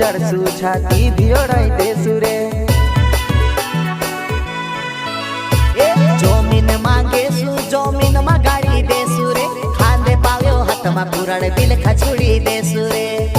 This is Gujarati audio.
જડસુ છાતી ભીઓડાઈ દેસુ રે જમીન માંગેશું જમીન માં ગાડી દેસુ રે ખાંદે પાવ્યો હાથમાં કુરાડ બિલ ખછુડી દેસુ રે